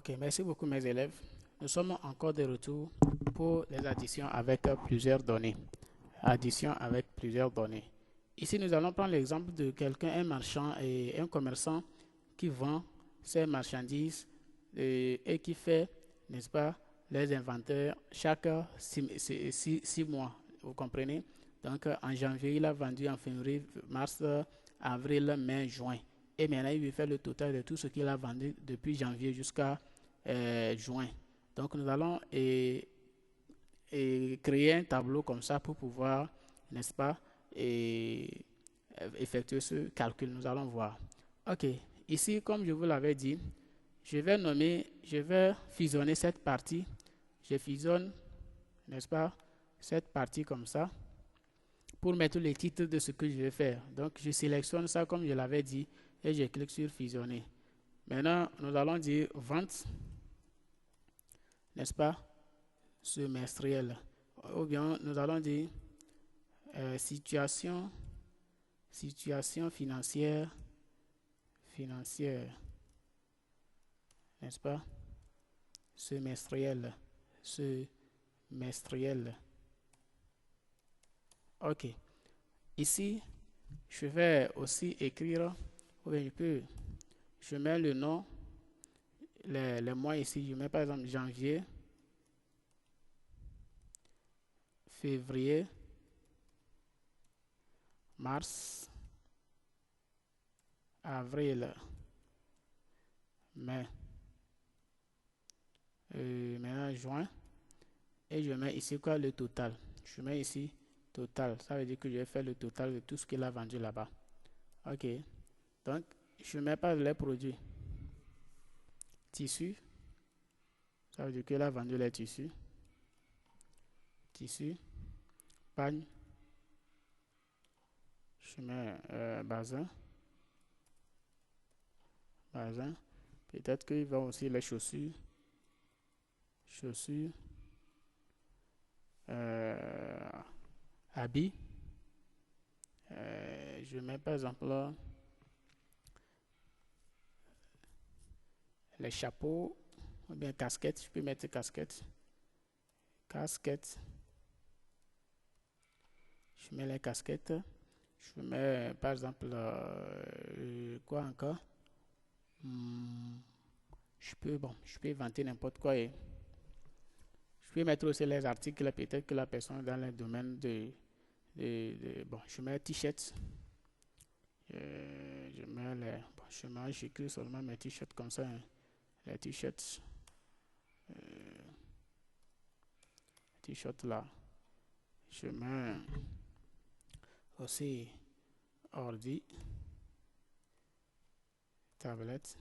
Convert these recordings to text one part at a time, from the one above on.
Ok, merci beaucoup mes élèves. Nous sommes encore de retour pour les additions avec plusieurs données. Addition avec plusieurs données. Ici, nous allons prendre l'exemple de quelqu'un, un marchand et un commerçant qui vend ses marchandises et qui fait, n'est-ce pas, les inventaires chaque 6 mois. Vous comprenez? Donc, en janvier, il a vendu en février, mars, avril, mai, juin. Et maintenant, il veut faire le total de tout ce qu'il a vendu depuis janvier jusqu'à juin. Donc, nous allons créer un tableau comme ça pour pouvoir, n'est-ce pas, effectuer ce calcul. Nous allons voir. Ok, ici, comme je vous l'avais dit, je vais fusionner cette partie. Je fusionne, n'est-ce pas, cette partie comme ça pour mettre les titres de ce que je vais faire. Donc, je sélectionne ça comme je l'avais dit et je clique sur fusionner. Maintenant, nous allons dire vente, n'est-ce pas, semestrielle. Ou bien, nous allons dire situation financière, n'est-ce pas, semestrielle, semestrielle. Ok. Ici, je vais aussi écrire, ou bien je mets le nom, les mois ici, je mets par exemple janvier, février, mars, avril, mai, maintenant juin, et je mets ici quoi, le total. Je mets ici total, ça veut dire que je vais faire le total de tout ce qu'il a vendu là-bas. Ok, donc je mets pas les produits. Tissu, ça veut dire qu'il a vendu les tissus. Tissu, pagne, je mets bazin, peut-être qu'il vend aussi les chaussures, euh, habits, je mets par exemple là, les chapeaux, ou bien casquettes, je peux mettre casquette, je mets les casquettes, je mets par exemple, quoi encore, Hmm, je peux inventer n'importe quoi et je peux mettre aussi les articles, peut-être que la personne est dans le domaine bon, je mets t-shirt, je mets j'écris seulement mes t-shirts comme ça, hein. Les t-shirts, t-shirt là, je mets aussi ordi, tablette.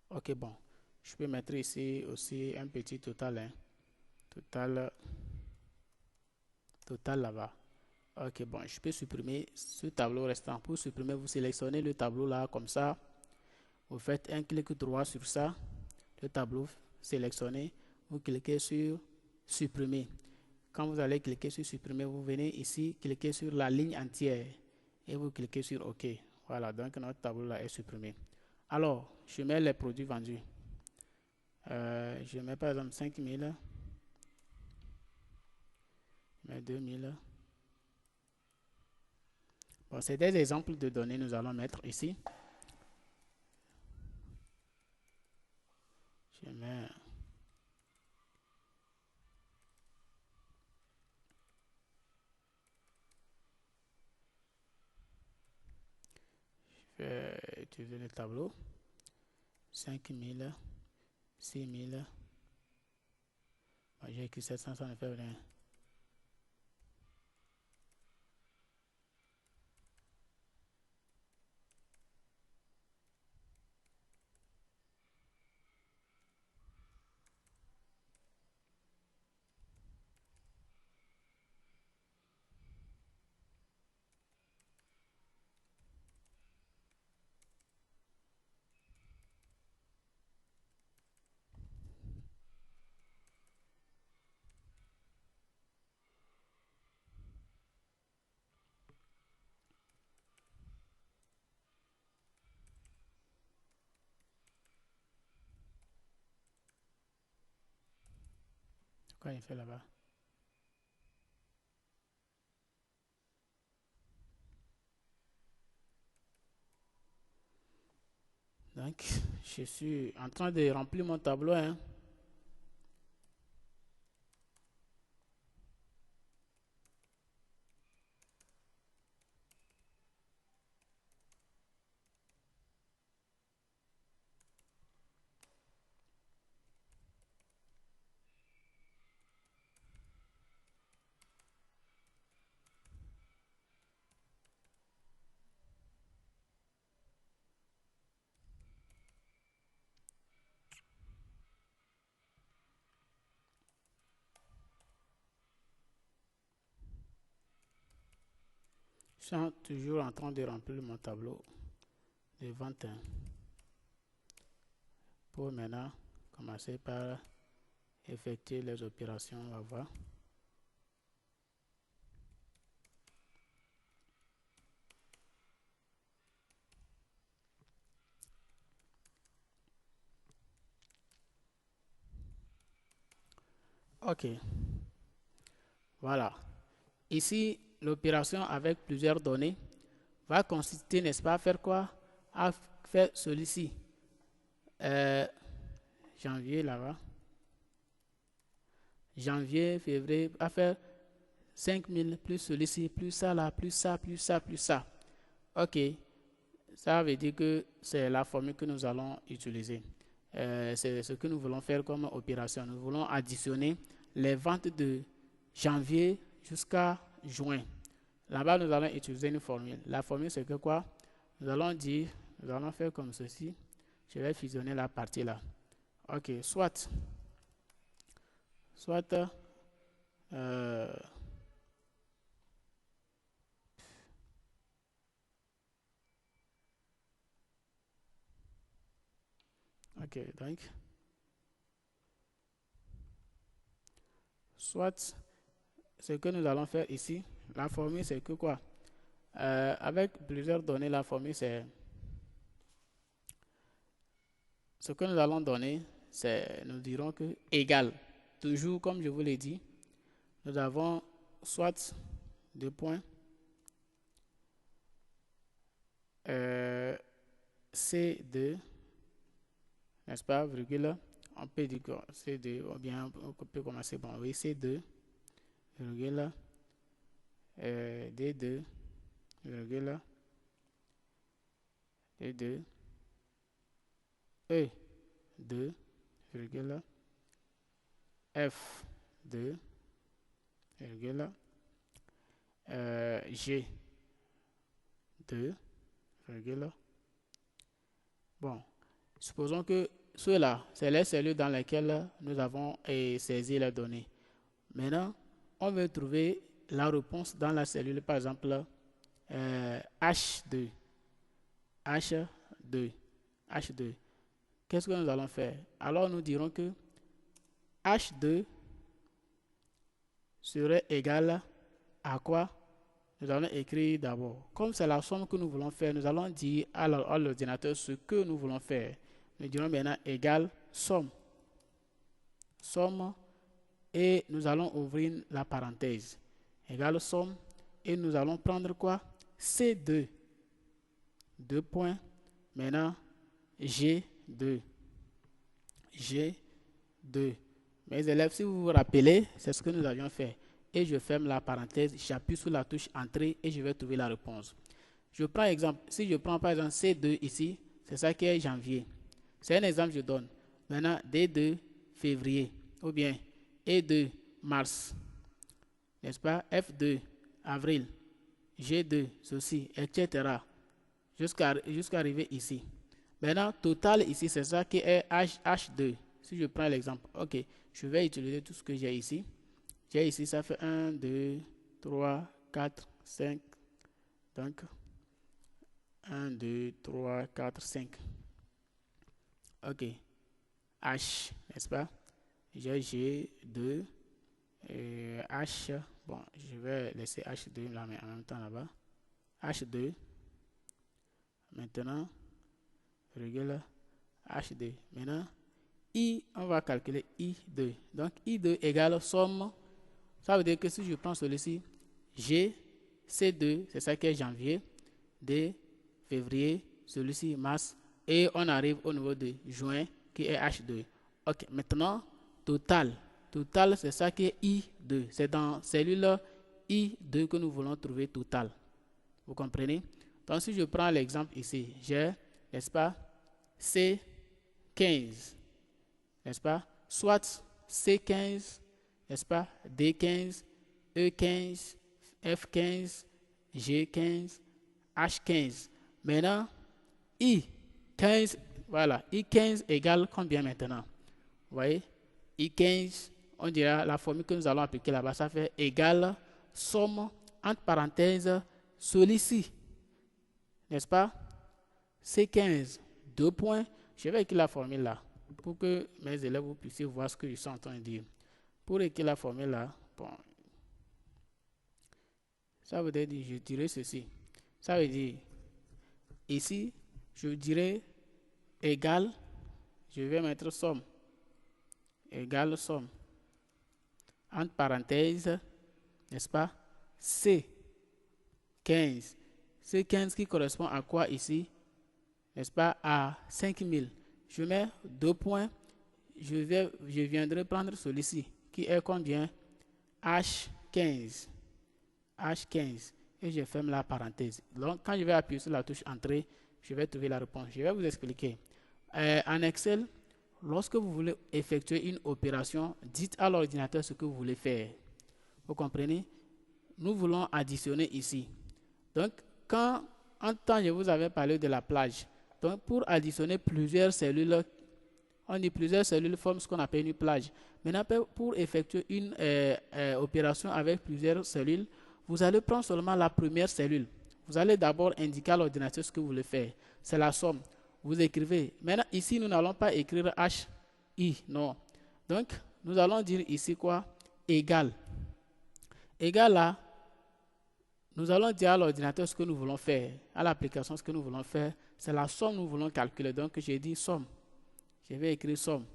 Ok, bon, je peux mettre ici aussi un petit total, hein. Total, total là-bas. Ok, bon, je peux supprimer ce tableau restant. Pour supprimer, vous sélectionnez le tableau là, comme ça. Vous faites un clic droit sur ça, le tableau sélectionné. Vous cliquez sur supprimer. Quand vous allez cliquer sur supprimer, vous venez ici, cliquer sur la ligne entière et vous cliquez sur OK. Voilà, donc notre tableau là est supprimé. Alors, je mets les produits vendus. Je mets par exemple 5000, je mets 2000. Bon, c'est des exemples de données que nous allons mettre ici. Je mets je vais utiliser le tableau. 5000, 6000. J'ai écrit 700, ça ne fait rien. pourquoi il fait là-bas. Donc, je suis en train de remplir mon tableau, hein. Je suis toujours en train de remplir mon tableau de vente, hein, pour maintenant commencer par effectuer les opérations. On va voir. Ok, voilà. Ici, l'opération avec plusieurs données va consister, n'est-ce pas, à faire quoi? À faire celui-ci. Janvier là-bas. Janvier, février, à faire 5000 plus celui-ci, plus ça là, plus ça, plus ça, plus ça. Ok, ça veut dire que c'est la formule que nous allons utiliser. C'est ce que nous voulons faire comme opération. Nous voulons additionner les ventes de janvier jusqu'à juin. Là-bas, nous allons utiliser une formule. La formule, c'est que quoi? Nous allons dire, nous allons faire comme ceci. Je vais fusionner la partie là. Ok, soit, euh, ok, donc, soit, ce que nous allons faire ici, la formule, c'est que quoi? Avec plusieurs données, la formule, c'est ce que nous allons donner, c'est, nous dirons que égal. Toujours, comme je vous l'ai dit, nous avons soit deux points, C2, n'est-ce pas, virgule, on peut dire que C2, ou bien on peut commencer, bon, oui, C2, virgule, D2, virgule, D2, E2, virgule, F2, virgule, G2, virgule. Bon, supposons que ceux-là, c'est les cellules dans lesquelles nous avons saisi les données. Maintenant, on veut trouver la réponse dans la cellule, par exemple, H2. H2. H2. Qu'est-ce que nous allons faire? Alors, nous dirons que H2 serait égal à quoi? Nous allons écrire d'abord. Comme c'est la somme que nous voulons faire, nous allons dire à l'ordinateur ce que nous voulons faire. Nous dirons maintenant égal somme. Somme, et nous allons ouvrir la parenthèse. Égal somme, et nous allons prendre quoi? C2. 2 points. Maintenant, G2. G2. Mes élèves, si vous vous rappelez, c'est ce que nous avions fait. Et je ferme la parenthèse, j'appuie sur la touche entrée et je vais trouver la réponse. Je prends exemple, si je prends par exemple C2 ici, c'est ça qui est janvier. C'est un exemple que je donne. Maintenant, D2, février, ou bien E2, mars, n'est-ce pas? F2, avril, G2, ceci, etc. Jusqu'à arriver ici. Maintenant, total ici, c'est ça qui est H2. Si je prends l'exemple, ok, je vais utiliser tout ce que j'ai ici. J'ai ici, ça fait 1, 2, 3, 4, 5. Donc, 1, 2, 3, 4, 5. Ok, H, n'est-ce pas? J'ai G2, H. Bon, je vais laisser H2 là, mais en même temps là-bas. H2. Maintenant, regarde H2. Maintenant, I, on va calculer I2. Donc, I2 égale somme. Ça veut dire que si je prends celui-ci, G, C2, c'est ça qui est janvier, D, février, celui-ci, mars, et on arrive au niveau de juin, qui est H2. Ok, maintenant, total. Total, c'est ça qui est I2. C'est dans cellule I2 que nous voulons trouver total. Vous comprenez? Donc, si je prends l'exemple ici, j'ai, n'est-ce pas, C15, n'est-ce pas? Soit C15, n'est-ce pas? D15, E15, F15, G15, H15. Maintenant, I15, voilà, I15 égale combien maintenant? Vous voyez? I15, on dira la formule que nous allons appliquer là-bas, ça fait égal somme, entre parenthèses, celui-ci, n'est-ce pas? C15, 2 points. Je vais écrire la formule là, pour que mes élèves vous puissiez voir ce que je suis en train de dire. Pour écrire la formule là, bon, ça veut dire, je dirais ceci. Ça veut dire, ici, je dirais égal, je vais mettre somme, égale somme, entre parenthèses, n'est-ce pas, C15. C15 qui correspond à quoi ici? N'est-ce pas, à 5000. Je mets 2 points, je viendrai prendre celui-ci, qui est combien? H15. H15. Et je ferme la parenthèse. Donc, quand je vais appuyer sur la touche Entrée, je vais trouver la réponse. Je vais vous expliquer. En Excel, lorsque vous voulez effectuer une opération, dites à l'ordinateur ce que vous voulez faire. Vous comprenez? Nous voulons additionner ici. Donc, quand en temps je vous avais parlé de la plage, donc pour additionner plusieurs cellules, on dit plusieurs cellules forment ce qu'on appelle une plage. Maintenant, pour effectuer une opération avec plusieurs cellules, vous allez prendre seulement la première cellule. Vous allez d'abord indiquer à l'ordinateur ce que vous voulez faire. C'est la somme. Vous écrivez. Maintenant, ici, nous n'allons pas écrire HI, non. Donc, nous allons dire ici quoi? Égal. Égal à, nous allons dire à l'ordinateur ce que nous voulons faire, à l'application ce que nous voulons faire. C'est la somme que nous voulons calculer. Donc, j'ai dit somme. Je vais écrire somme.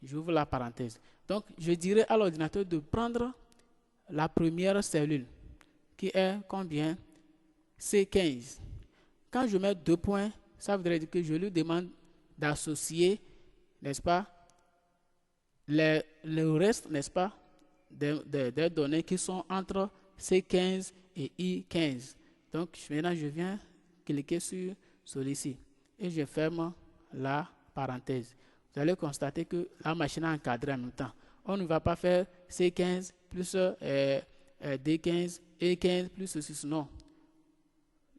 J'ouvre la parenthèse. Donc, je dirai à l'ordinateur de prendre la première cellule, qui est combien? C15. Quand je mets 2 points, ça voudrait dire que je lui demande d'associer, n'est-ce pas, le reste, n'est-ce pas, des données qui sont entre C15 et I15. Donc, maintenant, je viens cliquer sur celui-ci et je ferme la parenthèse. Vous allez constater que la machine a encadré en même temps. On ne va pas faire C15 plus D15, E15 plus ceci, non.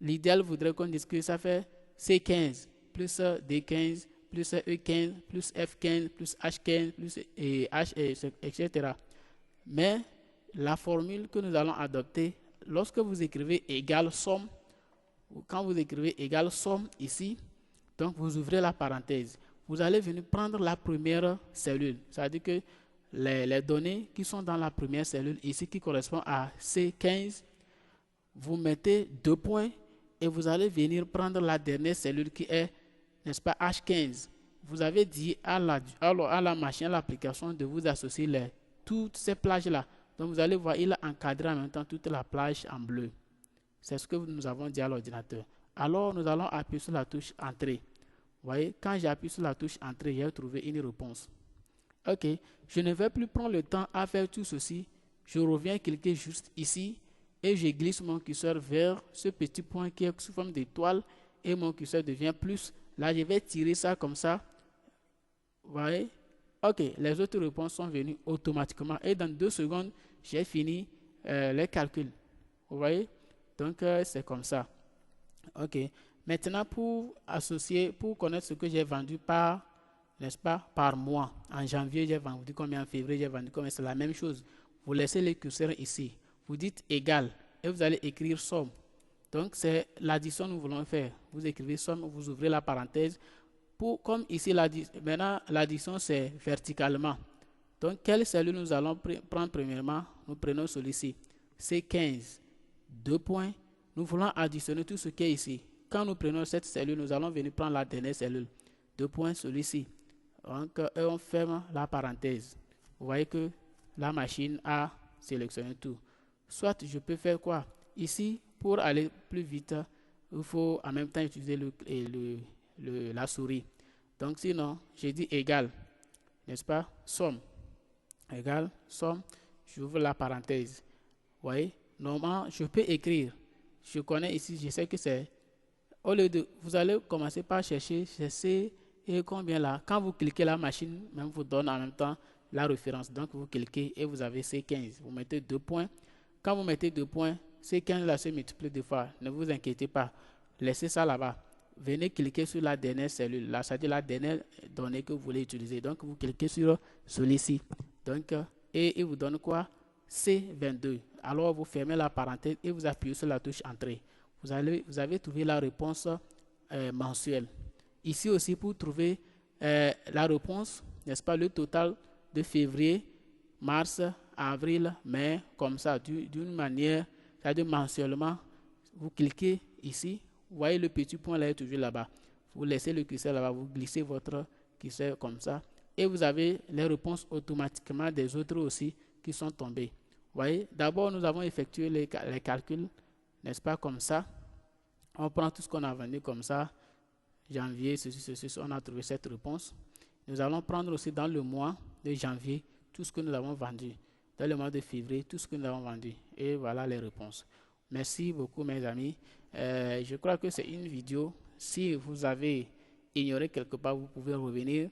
L'idéal voudrait qu'on dise que ça fait C15 plus D15 plus E15 plus F15 plus H15 plus etc. Mais la formule que nous allons adopter, lorsque vous écrivez égal somme, quand vous écrivez égal somme ici, donc vous ouvrez la parenthèse. Vous allez venir prendre la première cellule. C'est-à-dire que les données qui sont dans la première cellule ici, qui correspond à C15, vous mettez 2 points et vous allez venir prendre la dernière cellule qui est, n'est-ce pas, H15. Vous avez dit à la machine, à l'application de vous associer toutes ces plages-là. Donc vous allez voir, il a encadré en même temps toute la plage en bleu. C'est ce que nous avons dit à l'ordinateur. Alors nous allons appuyer sur la touche Entrée. Vous voyez, quand j'appuie sur la touche Entrée, j'ai trouvé une réponse. Ok, je ne vais plus prendre le temps à faire tout ceci. Je reviens cliquer juste ici et je glisse mon curseur vers ce petit point qui est sous forme d'étoile et mon curseur devient plus. Là, je vais tirer ça comme ça. Vous voyez? Ok, les autres réponses sont venues automatiquement et dans 2 secondes, j'ai fini les calculs. Vous voyez? Donc, c'est comme ça. Ok. Maintenant, pour connaître ce que j'ai vendu par, n'est-ce pas, par mois. En janvier, j'ai vendu combien, en février, j'ai vendu combien, c'est la même chose. Vous laissez les curseurs ici. Vous dites égal et vous allez écrire somme. Donc, c'est l'addition que nous voulons faire. Vous écrivez somme, vous ouvrez la parenthèse. Comme ici, maintenant, l'addition, c'est verticalement. Donc, quelle cellule nous allons prendre premièrement? Nous prenons celui-ci. C'est 15. 2 points. Nous voulons additionner tout ce qui est ici. Quand nous prenons cette cellule, nous allons venir prendre la dernière cellule. 2 points, celui-ci. Donc, et on ferme la parenthèse. Vous voyez que la machine a sélectionné tout. Soit je peux faire quoi? Ici, pour aller plus vite, il faut en même temps utiliser la souris. Donc, sinon, j'ai dit égal, n'est-ce pas? Somme. Égal, somme. J'ouvre la parenthèse. Vous voyez? Normalement, je peux écrire. Je connais ici, je sais que c'est... Au lieu de... Vous allez commencer par chercher, chercher et combien là. Quand vous cliquez, la machine même vous donne en même temps la référence. Donc, vous cliquez et vous avez C15. Vous mettez 2 points. Quand vous mettez 2 points, C15 là se multiplie 2 fois. Ne vous inquiétez pas. Laissez ça là-bas. Venez cliquer sur la dernière cellule. Là, c'est-à-dire la dernière donnée que vous voulez utiliser. Donc, vous cliquez sur celui-ci. Donc, et il vous donne quoi? C22. Alors, vous fermez la parenthèse et vous appuyez sur la touche Entrée. Vous avez trouvé la réponse mensuelle. Ici aussi, pour trouver la réponse, n'est-ce pas, le total de février, mars, avril, mai, comme ça, d'une manière, c'est-à-dire mensuellement, vous cliquez ici, vous voyez le petit point là est toujours là-bas. Vous laissez le curseur là-bas, vous glissez votre curseur comme ça, et vous avez les réponses automatiquement des autres aussi qui sont tombées. Vous voyez, d'abord nous avons effectué les calculs, n'est-ce pas, comme ça. On prend tout ce qu'on a vendu comme ça, janvier, ceci, on a trouvé cette réponse. Nous allons prendre aussi dans le mois de janvier tout ce que nous avons vendu. Dans le mois de février, tout ce que nous avons vendu. Et voilà les réponses. Merci beaucoup mes amis. Je crois que c'est une vidéo. Si vous avez ignoré quelque part, vous pouvez revenir,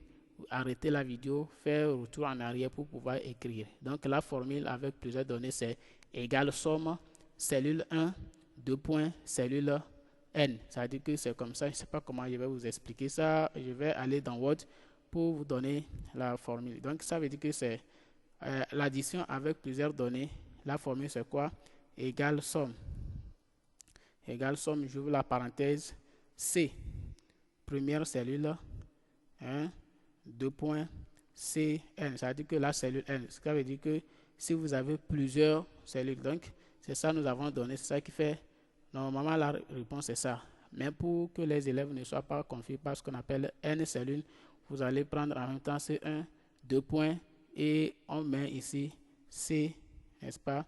arrêter la vidéo, faire retour en arrière pour pouvoir écrire. Donc la formule avec plusieurs données, c'est égal somme, cellule 1, 2 points, cellule N. Ça veut dire que c'est comme ça. Je ne sais pas comment je vais vous expliquer ça. Je vais aller dans Word pour vous donner la formule. Donc ça veut dire que c'est l'addition avec plusieurs données. La formule c'est quoi? Égale somme. Égale somme, j'ouvre la parenthèse, C, première cellule, 1, 2 points, C, N. Ça veut dire que la cellule N, ça veut dire que si vous avez plusieurs cellules, donc c'est ça nous avons donné, c'est ça qui fait, normalement la réponse est ça. Mais pour que les élèves ne soient pas confus par ce qu'on appelle N cellules, vous allez prendre en même temps C1, 2 points, et on met ici C, n'est-ce pas,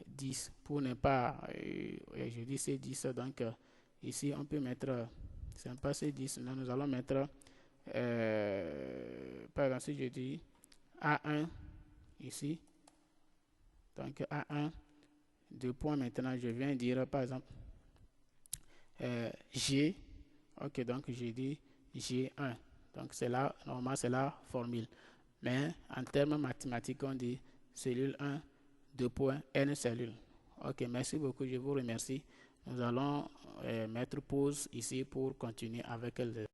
10 pour ne pas, je dis C10, donc ici on peut mettre, c'est pas C10, là nous allons mettre, par exemple si je dis A1 ici, donc A1, 2 points maintenant, je viens dire par exemple G, ok, donc j'ai dit G1, donc c'est là, normalement c'est la formule, mais en termes mathématiques on dit cellule 1, 2 points, N cellules. Ok, merci beaucoup, je vous remercie. Nous allons mettre pause ici pour continuer avec les